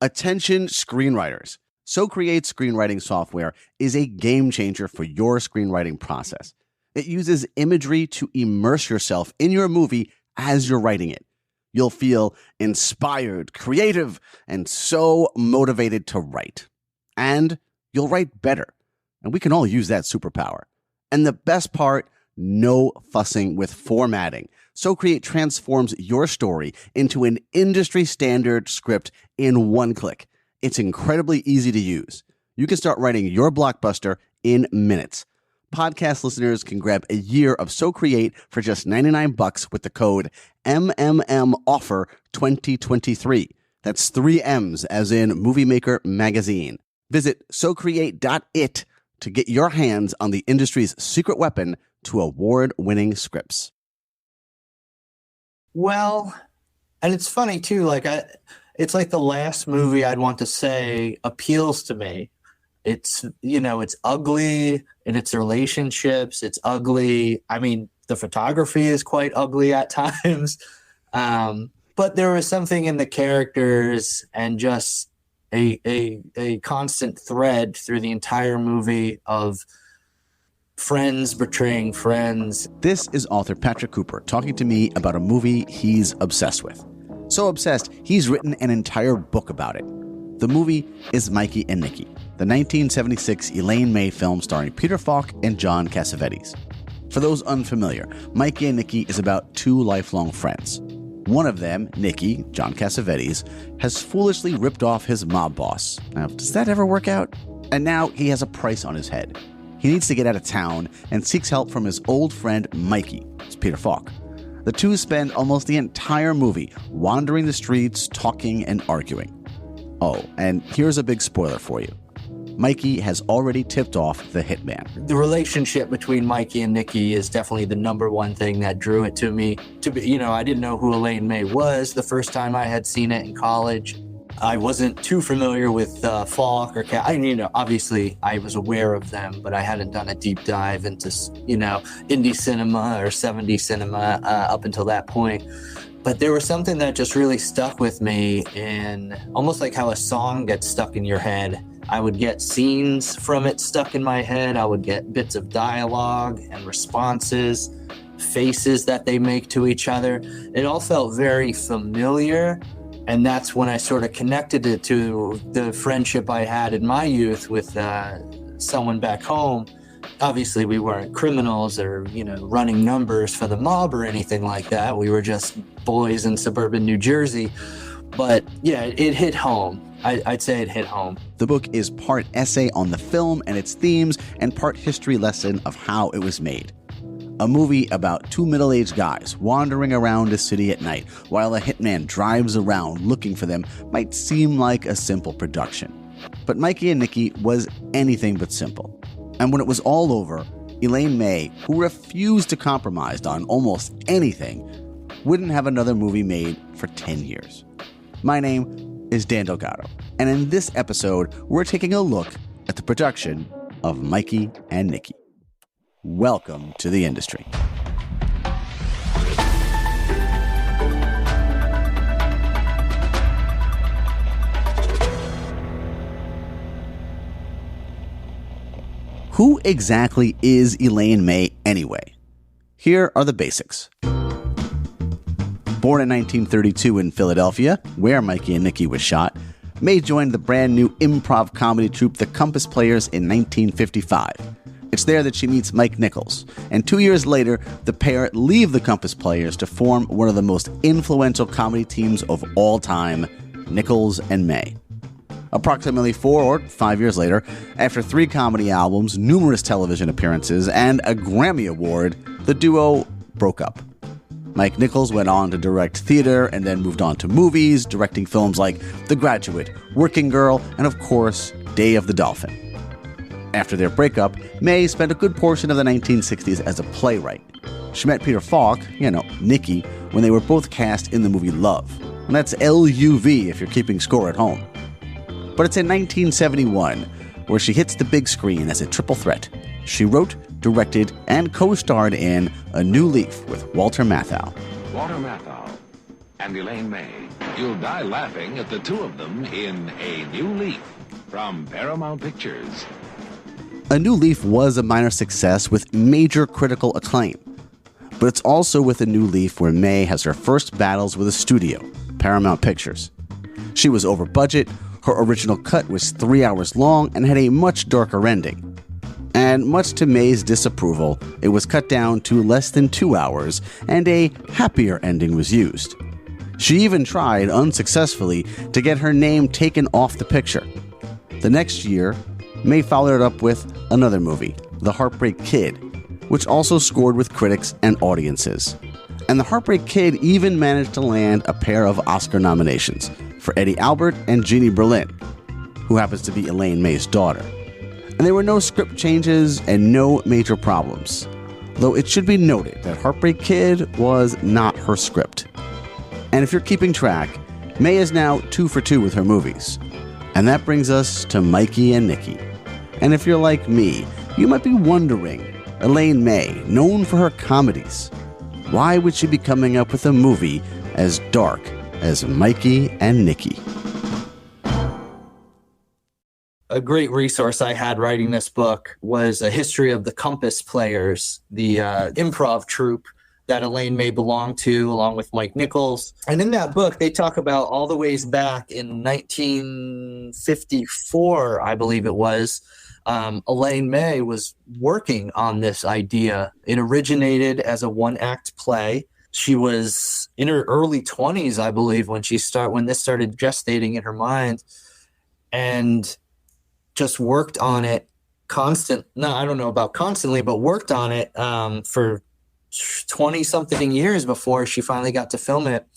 Attention screenwriters. So Create screenwriting software is a game changer for your screenwriting process. It uses imagery to immerse yourself in your movie as you're writing it. You'll feel inspired, creative, and so motivated to write. And you'll write better. And we can all use that superpower. And the best part, no fussing with formatting. So Create transforms your story into an industry-standard script in one click. It's incredibly easy to use. You can start writing your blockbuster in minutes. Podcast listeners can grab a year of So Create for just $99 with the code MMMOffer2023. That's 3 M's as in Movie Maker Magazine. Visit SoCreate.it to get your hands on the industry's secret weapon to award-winning scripts. Well, and it's funny too, it's like the last movie I'd want to say appeals to me. It's, it's ugly in its relationships. It's ugly. I mean, the photography is quite ugly at times. But there was something in the characters and just a constant thread through the entire movie of friends betraying friends. This is author Patrick Cooper talking to me about a movie he's obsessed with. So obsessed, he's written an entire book about it. The movie is Mikey and Nicky, the 1976 Elaine May film starring Peter Falk and John Cassavetes. For those unfamiliar, Mikey and Nicky is about two lifelong friends. One of them, Nicky, John Cassavetes, has foolishly ripped off his mob boss. Now, does that ever work out? And now he has a price on his head. He needs to get out of town and seeks help from his old friend Mikey. It's Peter Falk. The two spend almost the entire movie wandering the streets, talking and arguing. Oh, and here's a big spoiler for you. Mikey has already tipped off the hitman. The relationship between Mikey and Nicky is definitely the number one thing that drew it to me. I didn't know who Elaine May was the first time I had seen it in college. I wasn't too familiar with Falk or obviously I was aware of them, but I hadn't done a deep dive into, indie cinema or 70s cinema up until that point. But there was something that just really stuck with me, in almost like how a song gets stuck in your head. I would get scenes from it stuck in my head. I would get bits of dialogue and responses, faces that they make to each other. It all felt very familiar. And that's when I sort of connected it to the friendship I had in my youth with someone back home. Obviously, we weren't criminals or, running numbers for the mob or anything like that. We were just boys in suburban New Jersey. But yeah, it hit home. I'd say it hit home. The book is part essay on the film and its themes and part history lesson of how it was made. A movie about two middle-aged guys wandering around a city at night while a hitman drives around looking for them might seem like a simple production. But Mikey and Nicky was anything but simple. And when it was all over, Elaine May, who refused to compromise on almost anything, wouldn't have another movie made for 10 years. My name is Dan Delgado, and in this episode, we're taking a look at the production of Mikey and Nicky. Welcome to the industry. Who exactly is Elaine May anyway? Here are the basics. Born in 1932 in Philadelphia, where Mikey and Nicky was shot, May joined the brand new improv comedy troupe The Compass Players in 1955. It's there that she meets Mike Nichols, and 2 years later, the pair leave the Compass Players to form one of the most influential comedy teams of all time, Nichols and May. Approximately 4 or 5 years later, after 3 comedy albums, numerous television appearances, and a Grammy Award, the duo broke up. Mike Nichols went on to direct theater and then moved on to movies, directing films like The Graduate, Working Girl, and of course, Day of the Dolphin. After their breakup, May spent a good portion of the 1960s as a playwright. She met Peter Falk, Nicky, when they were both cast in the movie Love. And that's L-U-V if you're keeping score at home. But it's in 1971 where she hits the big screen as a triple threat. She wrote, directed, and co-starred in A New Leaf with Walter Matthau. Walter Matthau and Elaine May You'll die laughing at the two of them in A New Leaf from Paramount Pictures. A New Leaf was a minor success with major critical acclaim. But it's also with A New Leaf where May has her first battles with a studio, Paramount Pictures. She was over budget, her original cut was 3 hours long and had a much darker ending. And much to May's disapproval, it was cut down to less than 2 hours and a happier ending was used. She even tried, unsuccessfully, to get her name taken off the picture. The next year, May followed it up with another movie, The Heartbreak Kid, which also scored with critics and audiences. And The Heartbreak Kid even managed to land a pair of Oscar nominations for Eddie Albert and Jeannie Berlin, who happens to be Elaine May's daughter. And there were no script changes and no major problems, though it should be noted that Heartbreak Kid was not her script. And if you're keeping track, May is now 2 for 2 with her movies. And that brings us to Mikey and Nicky. And if you're like me, you might be wondering, Elaine May, known for her comedies, why would she be coming up with a movie as dark as Mikey and Nicky? A great resource I had writing this book was a history of the Compass Players, the improv troupe that Elaine May belonged to, along with Mike Nichols. And in that book, they talk about all the ways back in 1954, I believe it was, Elaine May was working on this idea. It originated as a one-act play. She was in her early 20s, I believe, when this started gestating in her mind, and just worked on it I don't know about constantly, but worked on it for 20-something years before she finally got to film it.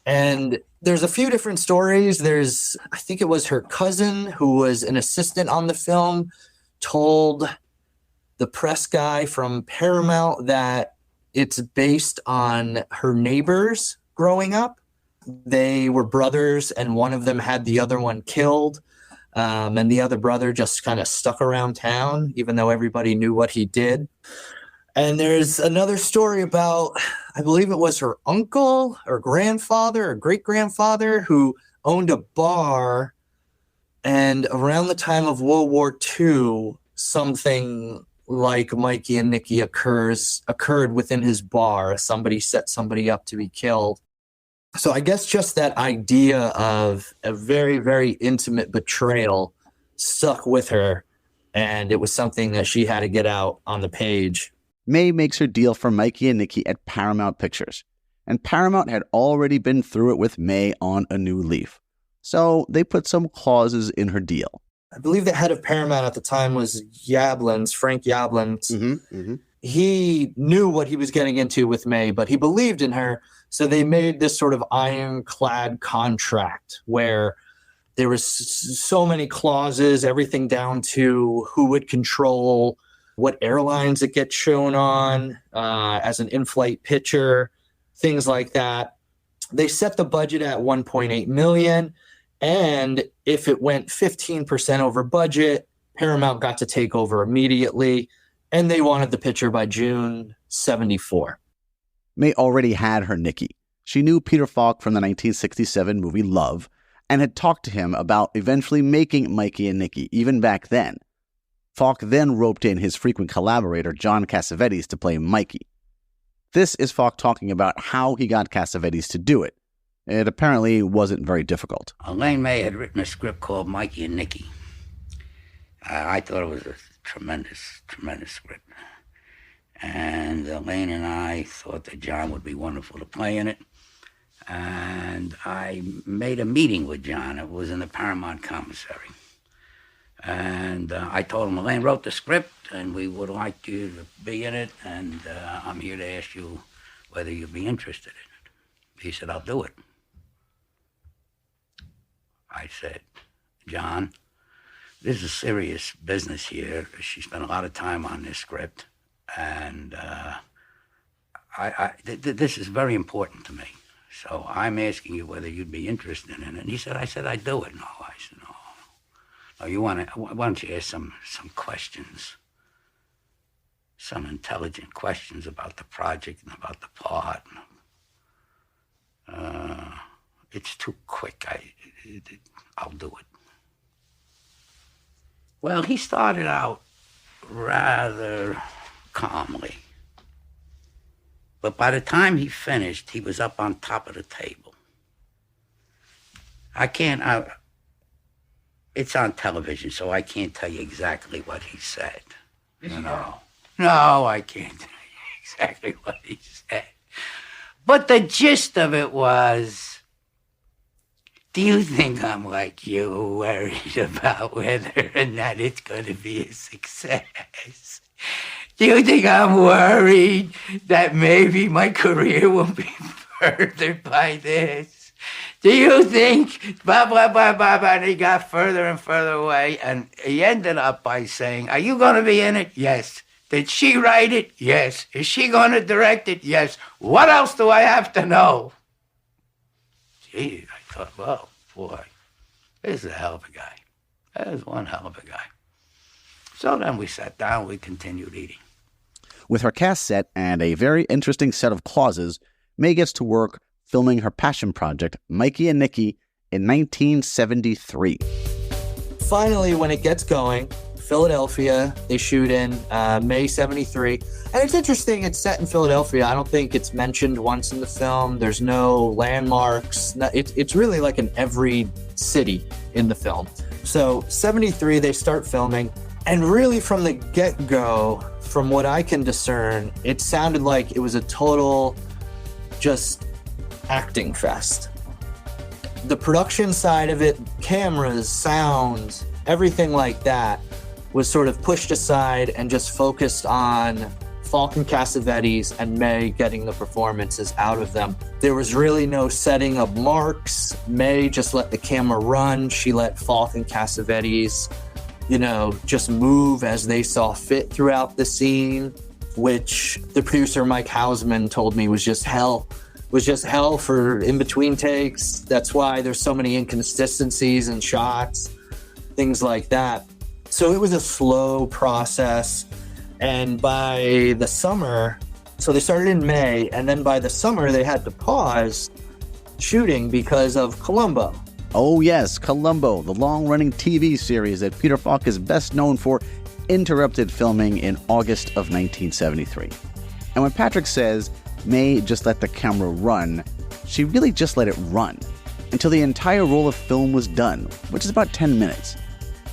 And there's a few different stories. I think it was her cousin who was an assistant on the film told the press guy from Paramount that it's based on her neighbors growing up. They were brothers and one of them had the other one killed. And the other brother just kind of stuck around town, even though everybody knew what he did. And there's another story about, I believe it was her uncle or grandfather or great-grandfather who owned a bar. And around the time of World War II, something like Mikey and Nicky occurred within his bar. Somebody set somebody up to be killed. So I guess just that idea of a very, very intimate betrayal stuck with her. And it was something that she had to get out on the page. May makes her deal for Mikey and Nicky at Paramount Pictures, and Paramount had already been through it with May on A New Leaf, so they put some clauses in her deal. I believe the head of Paramount at the time was Frank Yablans. He knew what he was getting into with May, but he believed in her, so they made this sort of ironclad contract where there was so many clauses, everything down to who would control what airlines it gets shown on as an in-flight picture, things like that. They set the budget at $1.8 million, and if it went 15% over budget, Paramount got to take over immediately, and they wanted the picture by June 1974. May already had her Nicky. She knew Peter Falk from the 1967 movie Love, and had talked to him about eventually making Mikey and Nicky, even back then. Falk then roped in his frequent collaborator, John Cassavetes, to play Mikey. This is Falk talking about how he got Cassavetes to do it. It apparently wasn't very difficult. Elaine May had written a script called Mikey and Nicky. I thought it was a tremendous, tremendous script. And Elaine and I thought that John would be wonderful to play in it. And I made a meeting with John. It was in the Paramount commissary. And I told him, Elaine wrote the script, and we would like you to be in it, and I'm here to ask you whether you'd be interested in it. He said, I'll do it. I said, John, this is serious business here. She spent a lot of time on this script, and this is very important to me. So I'm asking you whether you'd be interested in it. And he said, I'd do it. No, I said, no. Oh, why don't you ask some questions, some intelligent questions about the project and about the part. it's too quick. I'll do it. Well, he started out rather calmly. But by the time he finished, he was up on top of the table. It's on television, so I can't tell you exactly what he said. No, I can't tell you exactly what he said. But the gist of it was, do you think I'm like you, worried about whether or not it's going to be a success? Do you think I'm worried that maybe my career will be furthered by this? Do you think, blah, blah, blah, blah, blah, and he got further and further away, and he ended up by saying, are you going to be in it? Yes. Did she write it? Yes. Is she going to direct it? Yes. What else do I have to know? Gee, I thought, well, boy, this is a hell of a guy. That is one hell of a guy. So then we sat down, we continued eating. With her cast set and a very interesting set of clauses, May gets to work filming her passion project, Mikey and Nicky, in 1973. Finally, when it gets going, Philadelphia, they shoot in May 73. And it's interesting, it's set in Philadelphia. I don't think it's mentioned once in the film. There's no landmarks. It's really like in every city in the film. So 73, they start filming. And really from the get-go, from what I can discern, it sounded like it was a total just acting fest. The production side of it, cameras, sound, everything like that was sort of pushed aside and just focused on Falk and Cassavetes and May getting the performances out of them. There was really no setting of marks. May just let the camera run. She let Falk and Cassavetes, just move as they saw fit throughout the scene, which the producer Mike Hausman told me was just hell. Was just hell for in-between takes. That's why there's so many inconsistencies in shots, things like that. So it was a slow process. And by the summer, so they started in May, and then by the summer they had to pause shooting because of Columbo. Oh yes, Columbo, the long-running TV series that Peter Falk is best known for, interrupted filming in August of 1973. And when Patrick says May just let the camera run, she really just let it run until the entire roll of film was done, which is about 10 minutes.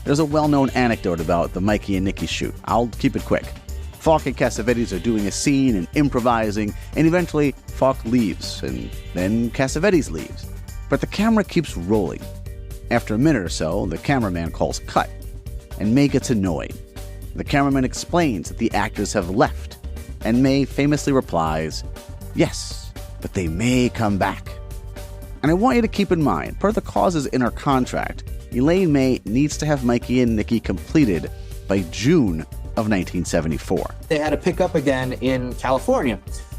There's a well-known anecdote about the Mikey and Nicky shoot. I'll keep it quick. Falk and Cassavetes are doing a scene and improvising, and eventually Falk leaves, and then Cassavetes leaves. But the camera keeps rolling. After a minute or so, the cameraman calls cut, and May gets annoyed. The cameraman explains that the actors have left, and May famously replies, "Yes, but they may come back." And I want you to keep in mind, per the clauses in her contract, Elaine May needs to have Mikey and Nicky completed by June of 1974. They had to pick up again in California.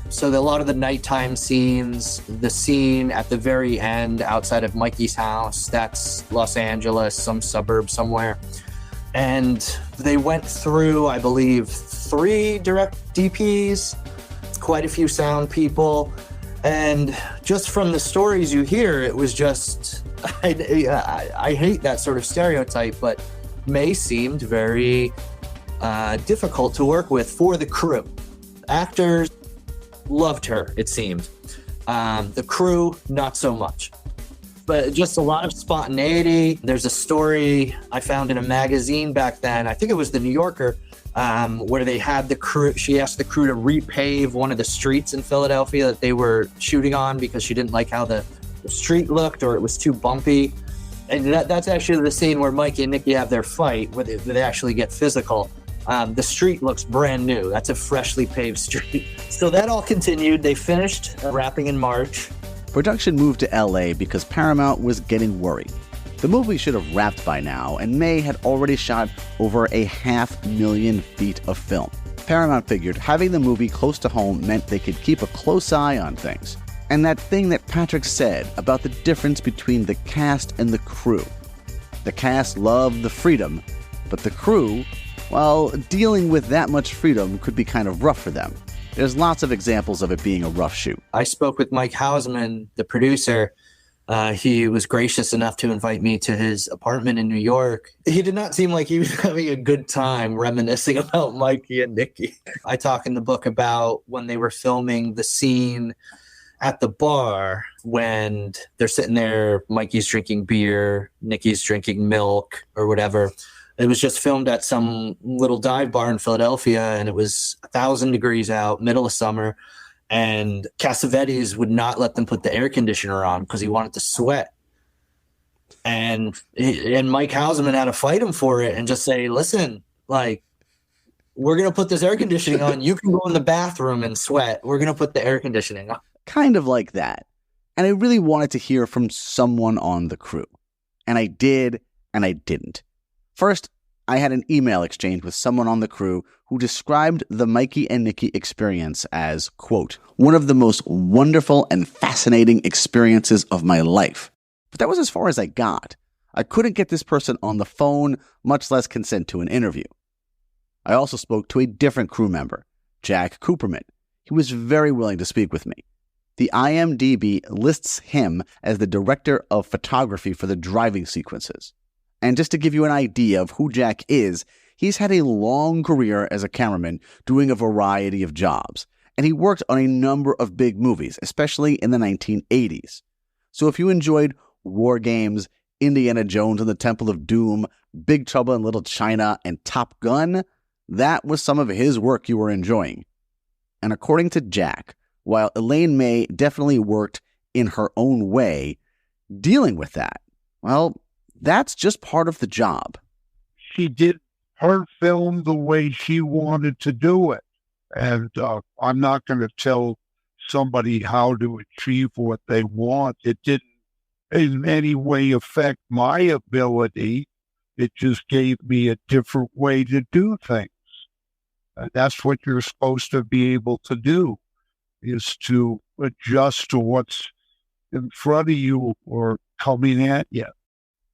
So a lot of the nighttime scenes, the scene at the very end outside of Mikey's house, that's Los Angeles, some suburb somewhere. And they went through, I believe, 3 direct DPs, quite a few sound people. And just from the stories you hear, it was just, I hate that sort of stereotype, but May seemed very difficult to work with for the crew. Actors loved her, it seemed. The crew, not so much. But just a lot of spontaneity. There's a story I found in a magazine back then, I think it was the New Yorker, where they had the crew, she asked the crew to repave one of the streets in Philadelphia that they were shooting on because she didn't like how the street looked or it was too bumpy. And that's actually the scene where Mikey and Nicky have their fight, where they actually get physical. The street looks brand new. That's a freshly paved street. So that all continued. They finished wrapping in March. Production moved to LA because Paramount was getting worried. The movie should have wrapped by now, and May had already shot over 500,000 feet of film. Paramount figured having the movie close to home meant they could keep a close eye on things. And that thing that Patrick said about the difference between the cast and the crew. The cast loved the freedom, but the crew, well, dealing with that much freedom could be kind of rough for them. There's lots of examples of it being a rough shoot. I spoke with Mike Hausman, the producer, He was gracious enough to invite me to his apartment in New York. He did not seem like he was having a good time reminiscing about Mikey and Nicky. I talk in the book about when they were filming the scene at the bar when they're sitting there, Mikey's drinking beer, Nicky's drinking milk or whatever. It was just filmed at some little dive bar in Philadelphia, and it was 1,000 degrees out, middle of summer. And Cassavetes would not let them put the air conditioner on because he wanted to sweat. And Mike Houseman had to fight him for it and just say, listen, like, we're going to put this air conditioning on. You can go in the bathroom and sweat. We're going to put the air conditioning on. Kind of like that. And I really wanted to hear from someone on the crew. And I did, and I didn't. First, I had an email exchange with someone on the crew who described the Mikey and Nicky experience as, quote, one of the most wonderful and fascinating experiences of my life. But that was as far as I got. I couldn't get this person on the phone, much less consent to an interview. I also spoke to a different crew member, Jack Cooperman. He was very willing to speak with me. The IMDb lists him as the director of photography for the driving sequences. And just to give you an idea of who Jack is, he's had a long career as a cameraman doing a variety of jobs. And he worked on a number of big movies, especially in the 1980s. So if you enjoyed War Games, Indiana Jones and the Temple of Doom, Big Trouble in Little China, and Top Gun, that was some of his work you were enjoying. And according to Jack, while Elaine May definitely worked in her own way, dealing with that, well, that's just part of the job. She did her film the way she wanted to do it. And I'm not going to tell somebody how to achieve what they want. It didn't in any way affect my ability. It just gave me a different way to do things. That's what you're supposed to be able to do, is to adjust to what's in front of you or coming at you.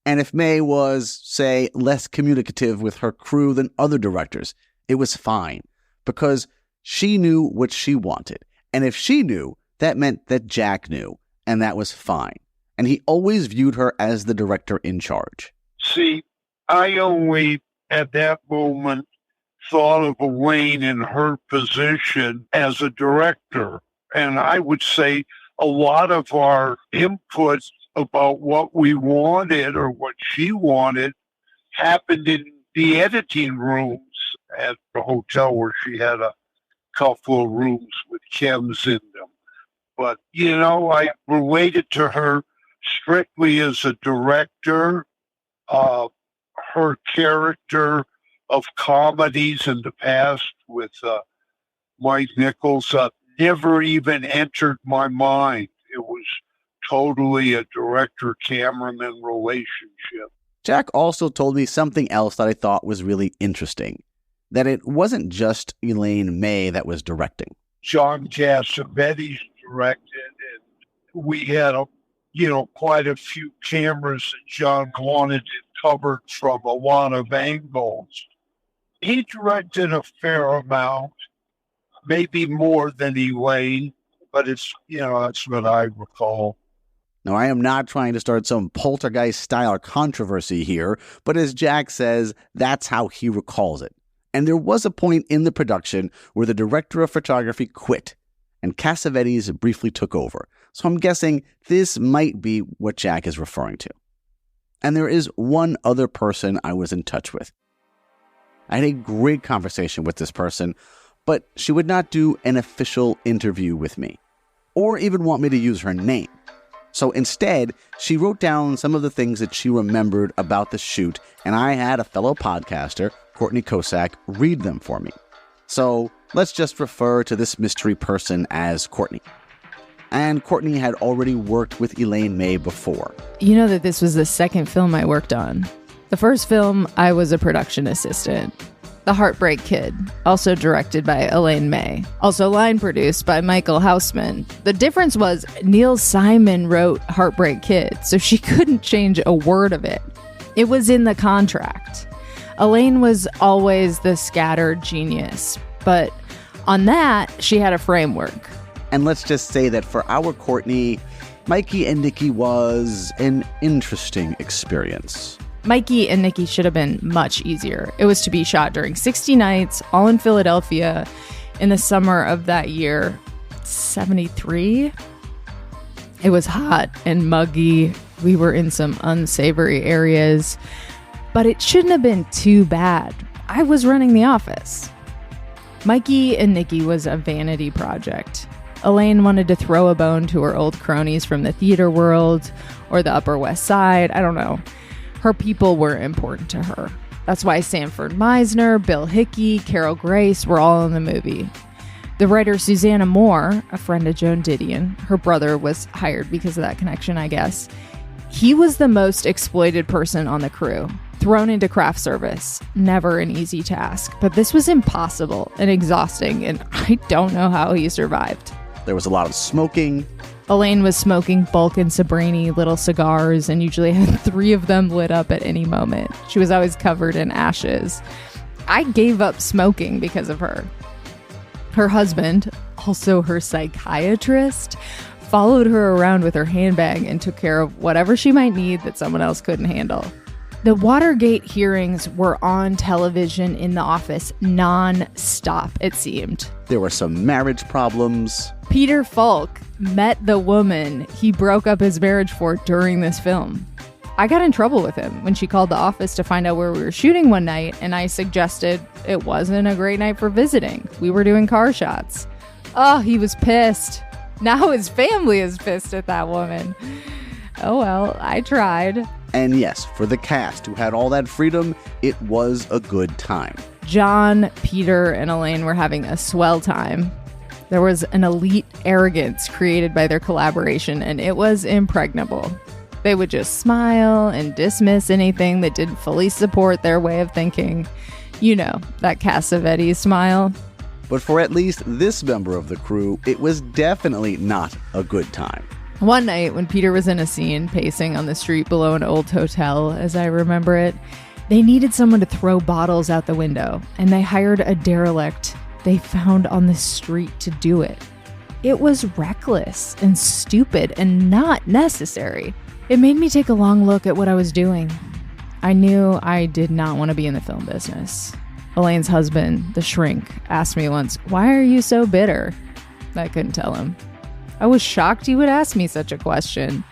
And if May was, say, less communicative with her crew than other directors, it was fine, because she knew what she wanted. And if she knew, that meant that Jack knew, and that was fine. And he always viewed her as the director in charge. See, I only, at that moment, thought of Elaine in her position as a director. And I would say a lot of our input about what we wanted or what she wanted happened in the editing rooms at the hotel, where she had a couple of rooms with chems in them. But, I related to her strictly as a director. Her character of comedies in the past with Mike Nichols never even entered my mind. It was totally a director-cameraman relationship. Jack also told me something else that I thought was really interesting, that it wasn't just Elaine May that was directing. John Cassavetes directed, and we had quite a few cameras that John wanted it covered from a lot of angles. He directed a fair amount, maybe more than Elaine, but it's, that's what I recall. Now, I am not trying to start some poltergeist-style controversy here, but as Jack says, that's how he recalls it. And there was a point in the production where the director of photography quit, and Cassavetes briefly took over. So I'm guessing this might be what Jack is referring to. And there is one other person I was in touch with. I had a great conversation with this person, but she would not do an official interview with me, or even want me to use her name. So instead, she wrote down some of the things that she remembered about the shoot, and I had a fellow podcaster, Courtney Kosak, read them for me. So let's just refer to this mystery person as Courtney. And Courtney had already worked with Elaine May before. You know that this was the second film I worked on. The first film, I was a production assistant. The Heartbreak Kid, also directed by Elaine May, also line produced by Michael Houseman. The difference was Neil Simon wrote Heartbreak Kid, so she couldn't change a word of it. It was in the contract. Elaine was always the scattered genius, but on that, she had a framework. And let's just say that for our Courtney, Mikey and Nicky was an interesting experience. Mikey and Nicky should have been much easier. It was to be shot during 60 nights, all in Philadelphia, in the summer of that year, 73. It was hot and muggy. We were in some unsavory areas, but it shouldn't have been too bad. I was running the office. Mikey and Nicky was a vanity project. Elaine wanted to throw a bone to her old cronies from the theater world or the Upper West Side. I don't know. Her people were important to her. That's why Sanford Meisner, Bill Hickey, Carol Grace were all in the movie. The writer Susanna Moore, a friend of Joan Didion, her brother was hired because of that connection, I guess. He was the most exploited person on the crew, thrown into craft service. Never an easy task, but this was impossible and exhausting, and I don't know how he survived. There was a lot of smoking. Elaine was smoking bulk and Sabrini little cigars and usually had 3 of them lit up at any moment. She was always covered in ashes. I gave up smoking because of her. Her husband, also her psychiatrist, followed her around with her handbag and took care of whatever she might need that someone else couldn't handle. The Watergate hearings were on television in the office non-stop, it seemed. There were some marriage problems. Peter Falk met the woman he broke up his marriage for during this film. I got in trouble with him when she called the office to find out where we were shooting one night, and I suggested it wasn't a great night for visiting. We were doing car shots. Oh, he was pissed. Now his family is pissed at that woman. Oh well, I tried. And yes, for the cast who had all that freedom, it was a good time. John, Peter, and Elaine were having a swell time. There was an elite arrogance created by their collaboration, and it was impregnable. They would just smile and dismiss anything that didn't fully support their way of thinking. You know, that Cassavetes smile. But for at least this member of the crew, it was definitely not a good time. One night, when Peter was in a scene pacing on the street below an old hotel, as I remember it, they needed someone to throw bottles out the window, and they hired a derelict they found on the street to do it. It was reckless and stupid and not necessary. It made me take a long look at what I was doing. I knew I did not want to be in the film business. Elaine's husband, the shrink, asked me once, "Why are you so bitter?" I couldn't tell him. I was shocked he would ask me such a question.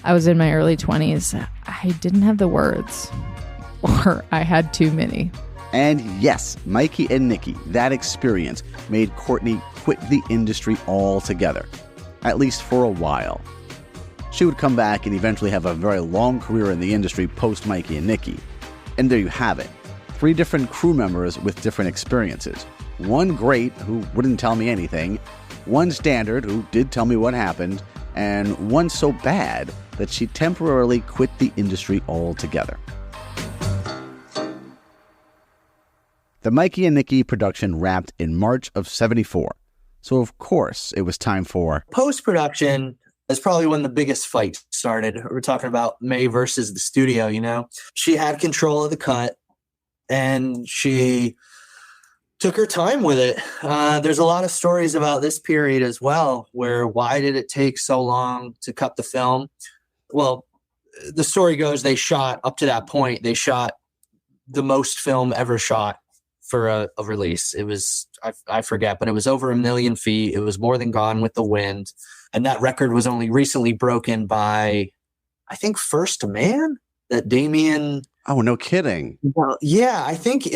I was in my early 20s. I didn't have the words. Or I had too many. And yes, Mikey and Nicky, that experience made Courtney quit the industry altogether, at least for a while. She would come back and eventually have a very long career in the industry post Mikey and Nicky. And there you have it. 3 different crew members with different experiences. One great, who wouldn't tell me anything. One standard, who did tell me what happened. And one so bad that she temporarily quit the industry altogether. The Mikey and Nicky production wrapped in March of '74. So of course it was time for post-production. Is probably when the biggest fight started. We're talking about May versus the studio, you know? She had control of the cut, and she took her time with it. There's a lot of stories about this period as well, where why did it take so long to cut the film? Well, the story goes they shot, up to that point, they shot the most film ever shot for a release. It was, I forget, but it was over 1 million feet. It was more than Gone with the Wind. And that record was only recently broken by, I think, First Man, that Damien. Oh, no kidding. Well, yeah, I think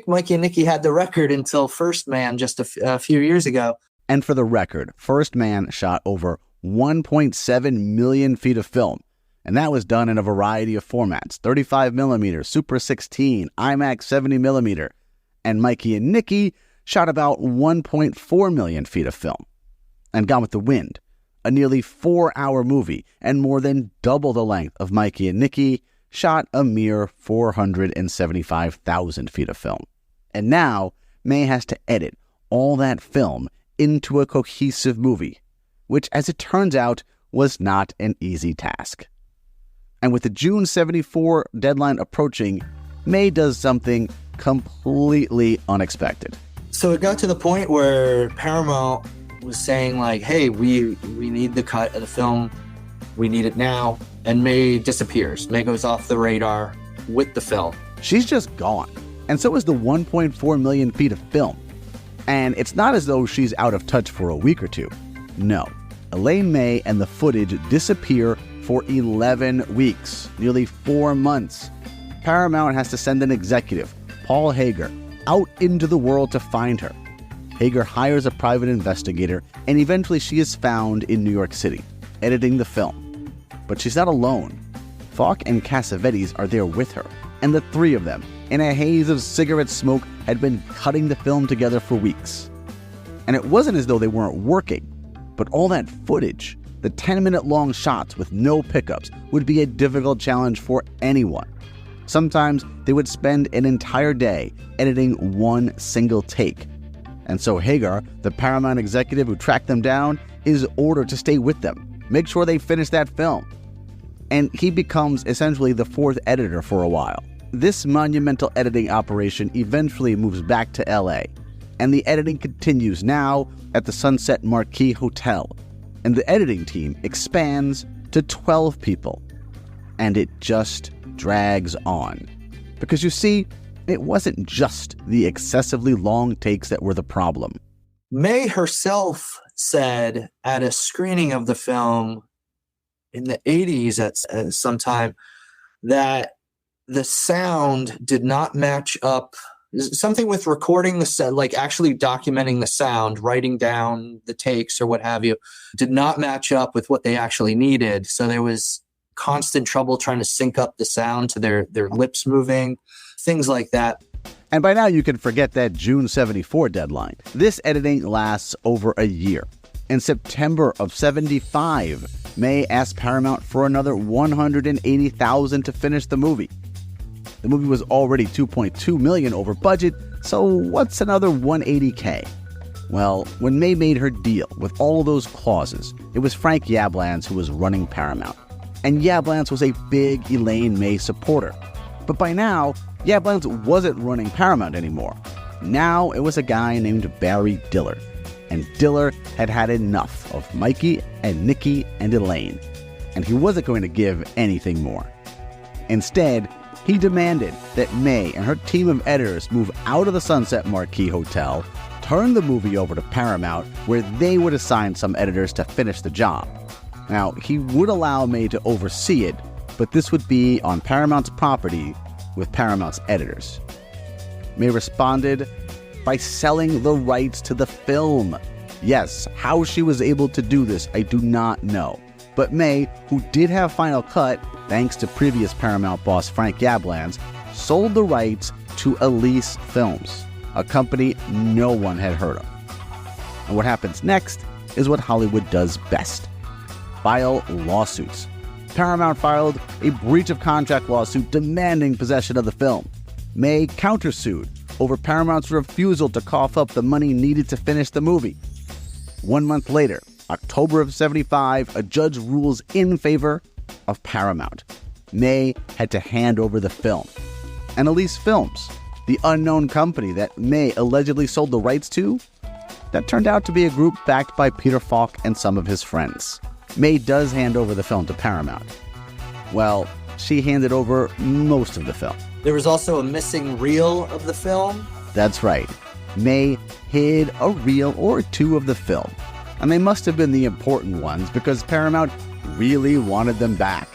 Mikey and Nicky had the record until First Man just a few years ago. And for the record, First Man shot over 1.7 million feet of film. And that was done in a variety of formats, 35 millimeter, Super 16, IMAX 70 millimeter. And Mikey and Nicky shot about 1.4 million feet of film. And Gone with the Wind, a nearly 4-hour movie and more than double the length of Mikey and Nicky, shot a mere 475,000 feet of film. And now, May has to edit all that film into a cohesive movie, which, as it turns out, was not an easy task. And with the June 74 deadline approaching, May does something completely unexpected. So it got to the point where Paramount was saying, like, hey, we need the cut of the film We need it now. And May disappears. May goes off the radar with the film. She's just gone. And so is the 1.4 million feet of film. And it's not as though she's out of touch for a week or two. No. Elaine May and the footage disappear for 11 weeks, nearly 4 months. Paramount has to send an executive, Paul Hager, out into the world to find her. Hager hires a private investigator, and eventually she is found in New York City, editing the film. But she's not alone. Falk and Cassavetes are there with her, and the three of them, in a haze of cigarette smoke, had been cutting the film together for weeks. And it wasn't as though they weren't working, but all that footage, the 10-minute-long shots with no pickups, would be a difficult challenge for anyone. Sometimes they would spend an entire day editing one single take. And so Hagar, the Paramount executive who tracked them down, is ordered to stay with them, make sure they finish that film. And he becomes essentially the fourth editor for a while. This monumental editing operation eventually moves back to LA, and the editing continues now at the Sunset Marquis Hotel. And the editing team expands to 12 people. And it just drags on. Because you see, it wasn't just the excessively long takes that were the problem. May herself said at a screening of the film in the 80s at some time that the sound did not match up. Something with recording the set, like actually documenting the sound, writing down the takes or what have you, did not match up with what they actually needed. So there was constant trouble trying to sync up the sound to their lips moving, things like that. And by now you can forget that June 74 deadline. This editing lasts over a year. In September of 75, May asked Paramount for another $180,000 to finish the movie. The movie was already $2.2 million over budget, so what's another $180K? Well, when May made her deal with all those clauses, it was Frank Yablans who was running Paramount. And Yablans was a big Elaine May supporter. But by now, Yablans wasn't running Paramount anymore. Now it was a guy named Barry Diller. And Diller had had enough of Mikey and Nicky and Elaine. And he wasn't going to give anything more. Instead, he demanded that May and her team of editors move out of the Sunset Marquis Hotel, turn the movie over to Paramount, where they would assign some editors to finish the job. Now, he would allow May to oversee it, but this would be on Paramount's property with Paramount's editors. May responded by selling the rights to the film. Yes, how she was able to do this, I do not know. But May, who did have final cut, thanks to previous Paramount boss Frank Yablans, sold the rights to Elise Films, a company no one had heard of. And what happens next is what Hollywood does best: file lawsuits. Paramount filed a breach of contract lawsuit demanding possession of the film. May countersued over Paramount's refusal to cough up the money needed to finish the movie. 1 month later, October of 75, a judge rules in favor of Paramount. May had to hand over the film. And Elise Films, the unknown company that May allegedly sold the rights to, that turned out to be a group backed by Peter Falk and some of his friends. May does hand over the film to Paramount. Well, she handed over most of the film. There was also a missing reel of the film. That's right. May hid a reel or two of the film. And they must have been the important ones because Paramount really wanted them back.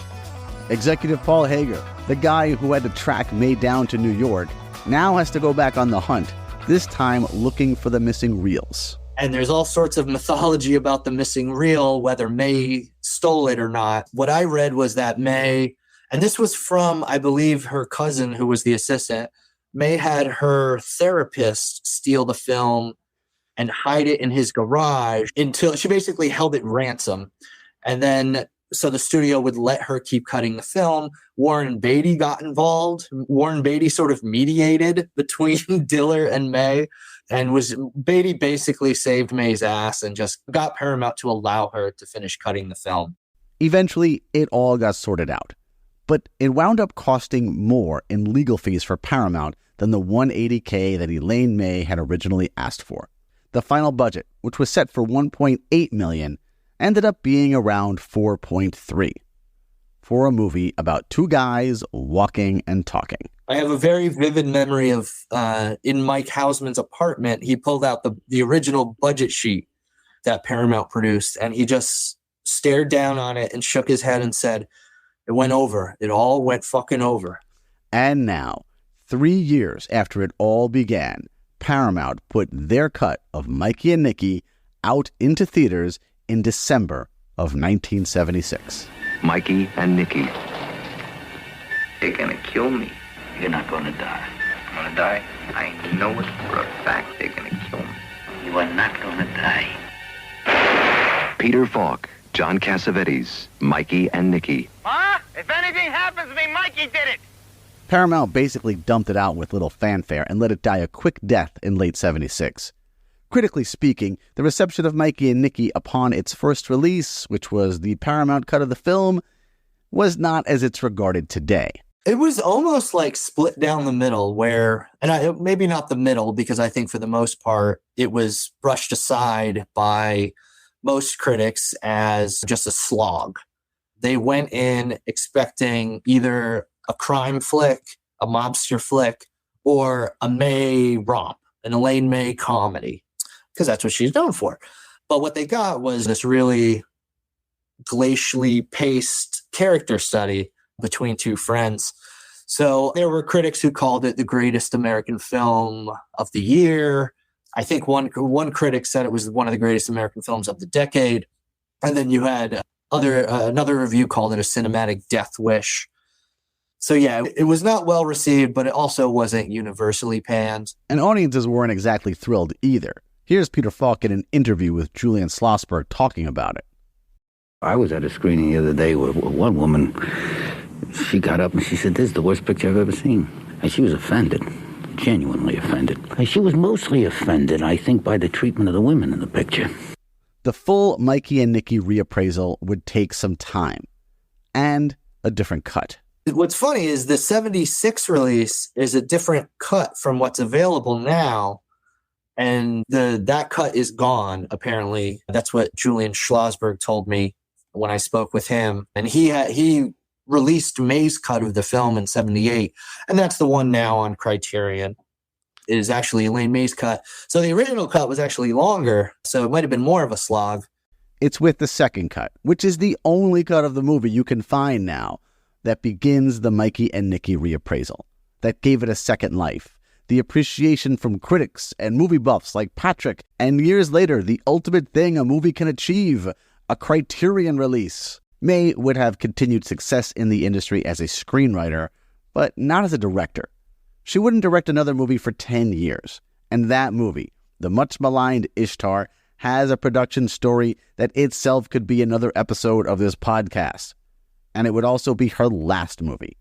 Executive Paul Hager, the guy who had to track May down to New York, now has to go back on the hunt, this time looking for the missing reels. And there's all sorts of mythology about the missing reel, whether May stole it or not. What I read was that May, and this was from, I believe, her cousin who was the assistant, May had her therapist steal the film and hide it in his garage until she basically held it ransom. And then, so the studio would let her keep cutting the film. Warren Beatty got involved. Warren Beatty sort of mediated between Diller and May. And Beatty basically saved May's ass and just got Paramount to allow her to finish cutting the film. Eventually, it all got sorted out. But it wound up costing more in legal fees for Paramount than the $180K that Elaine May had originally asked for. The final budget, which was set for $1.8 million, ended up being around 4.3 for a movie about two guys walking and talking. I have a very vivid memory of in Mike Hausman's apartment, he pulled out the original budget sheet that Paramount produced, and he just stared down on it and shook his head and said, "It went over. It all went fucking over." And now, 3 years after it all began, Paramount put their cut of Mikey and Nicky out into theaters in December of 1976. Mikey and Nicky. They're gonna kill me. You're not gonna die. I'm gonna die? I know it for a fact they're gonna kill me. You are not gonna die. Peter Falk, John Cassavetes, Mikey and Nicky. Ma, if anything happens to me, Mikey did it. Paramount basically dumped it out with little fanfare and let it die a quick death in late 76. Critically speaking, the reception of Mikey and Nicky upon its first release, which was the Paramount cut of the film, was not as it's regarded today. It was almost like split down the middle where, and maybe not the middle, because I think for the most part, it was brushed aside by most critics as just a slog. They went in expecting either a crime flick, a mobster flick, or a May romp, an Elaine May comedy, because that's what she's known for. But what they got was this really glacially paced character study between two friends. So there were critics who called it the greatest American film of the year. I think one critic said it was one of the greatest American films of the decade. And then you had another review called it a cinematic death wish. So yeah, it was not well received, but it also wasn't universally panned. And audiences weren't exactly thrilled either. Here's Peter Falk in an interview with Julian Schlossberg talking about it. I was at a screening the other day where one woman, she got up and she said, "This is the worst picture I've ever seen." And she was offended, genuinely offended. And she was mostly offended, I think, by the treatment of the women in the picture. The full Mikey and Nicky reappraisal would take some time and a different cut. What's funny is the 76 release is a different cut from what's available now. And that cut is gone, apparently. That's what Julian Schlossberg told me when I spoke with him. And he released May's cut of the film in 78. And that's the one now on Criterion. It is actually Elaine May's cut. So the original cut was actually longer. So it might have been more of a slog. It's with the second cut, which is the only cut of the movie you can find now, that begins the Mikey and Nicky reappraisal, that gave it a second life, the appreciation from critics and movie buffs like Patrick, and years later, the ultimate thing a movie can achieve, a Criterion release. May would have continued success in the industry as a screenwriter, but not as a director. She wouldn't direct another movie for 10 years, and that movie, the much-maligned Ishtar, has a production story that itself could be another episode of this podcast. And it would also be her last movie.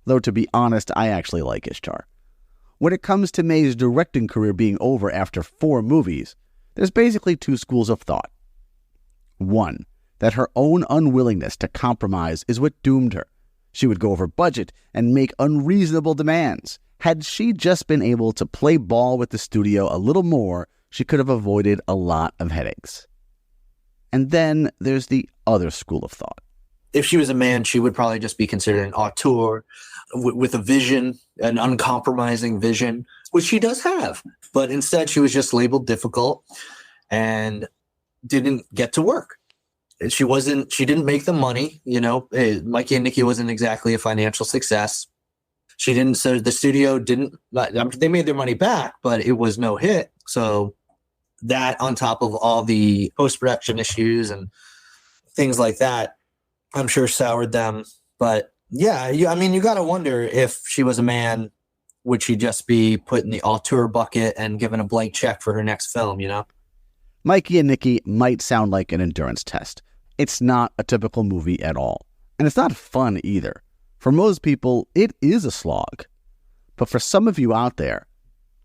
Though to be honest, I actually like Ishtar. When it comes to May's directing career being over after 4 movies, there's basically 2 schools of thought. One, that her own unwillingness to compromise is what doomed her. She would go over budget and make unreasonable demands. Had she just been able to play ball with the studio a little more, she could have avoided a lot of headaches. And then there's the other school of thought. If she was a man, she would probably just be considered an auteur with a vision, an uncompromising vision, which she does have. But instead, she was just labeled difficult and didn't get to work. She didn't make the money. Mikey and Nicky wasn't exactly a financial success. So the studio they made their money back, but it was no hit. So that on top of all the post-production issues and things like that, I'm sure soured them. But yeah, you got to wonder if she was a man, would she just be put in the auteur bucket and given a blank check for her next film, Mikey and Nicky might sound like an endurance test. It's not a typical movie at all. And it's not fun either. For most people, it is a slog. But for some of you out there,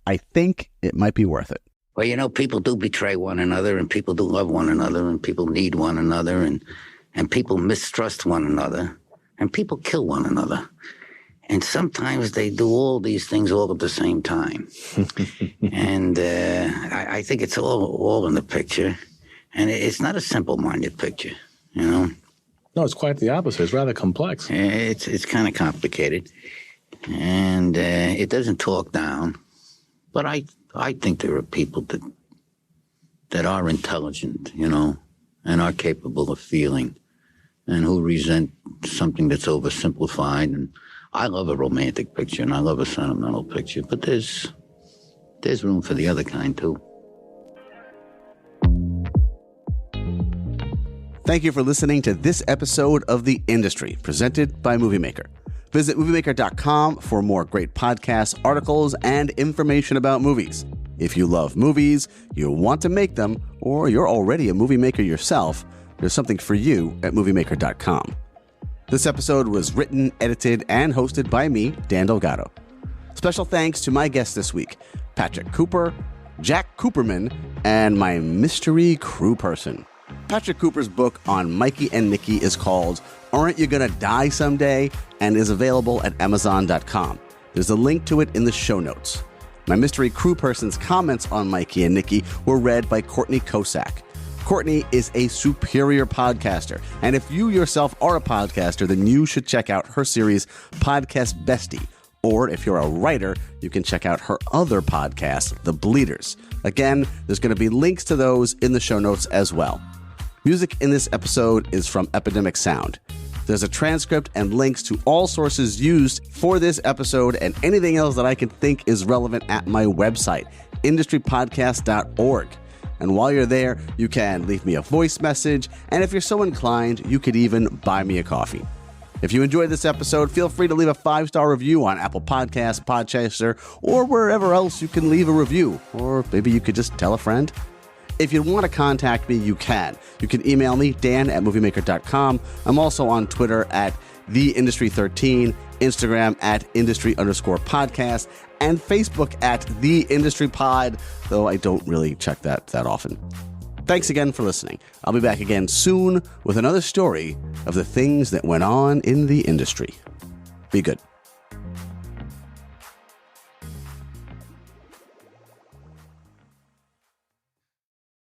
I think it might be worth it. Well, people do betray one another, and people do love one another, and people need one another, and people mistrust one another, and people kill one another. And sometimes they do all these things all at the same time. And I think it's all in the picture. And it's not a simple-minded picture, you know? No, it's quite the opposite. It's rather complex. It's kind of complicated. And it doesn't talk down. But I think there are people that are intelligent, you know, and are capable of feeling, and who resent something that's oversimplified. And I love a romantic picture, and I love a sentimental picture, but there's room for the other kind, too. Thank you for listening to this episode of The Industry, presented by Movie Maker. Visit moviemaker.com for more great podcasts, articles, and information about movies. If you love movies, you want to make them, or you're already a movie maker yourself, there's something for you at moviemaker.com. This episode was written, edited, and hosted by me, Dan Delgado. Special thanks to my guests this week, Patrick Cooper, Jack Cooperman, and my mystery crew person. Patrick Cooper's book on Mikey and Nicky is called Aren't You Gonna Die Someday? And is available at Amazon.com. There's a link to it in the show notes. My mystery crew person's comments on Mikey and Nicky were read by Courtney Kosak. Courtney is a superior podcaster, and if you yourself are a podcaster, then you should check out her series, Podcast Bestie. Or if you're a writer, you can check out her other podcast, The Bleeders. Again, there's going to be links to those in the show notes as well. Music in this episode is from Epidemic Sound. There's a transcript and links to all sources used for this episode and anything else that I can think is relevant at my website, industrypodcast.org. And while you're there, you can leave me a voice message, and if you're so inclined, you could even buy me a coffee. If you enjoyed this episode, feel free to leave a 5-star review on Apple Podcasts, Podchaser, or wherever else you can leave a review. Or maybe you could just tell a friend. If you want to contact me, you can. You can email me, dan@moviemaker.com. I'm also on Twitter at TheIndustry13, Instagram at industry_podcast, and Facebook at TheIndustryPod, though I don't really check that often. Thanks again for listening. I'll be back again soon with another story of the things that went on in the industry. Be good.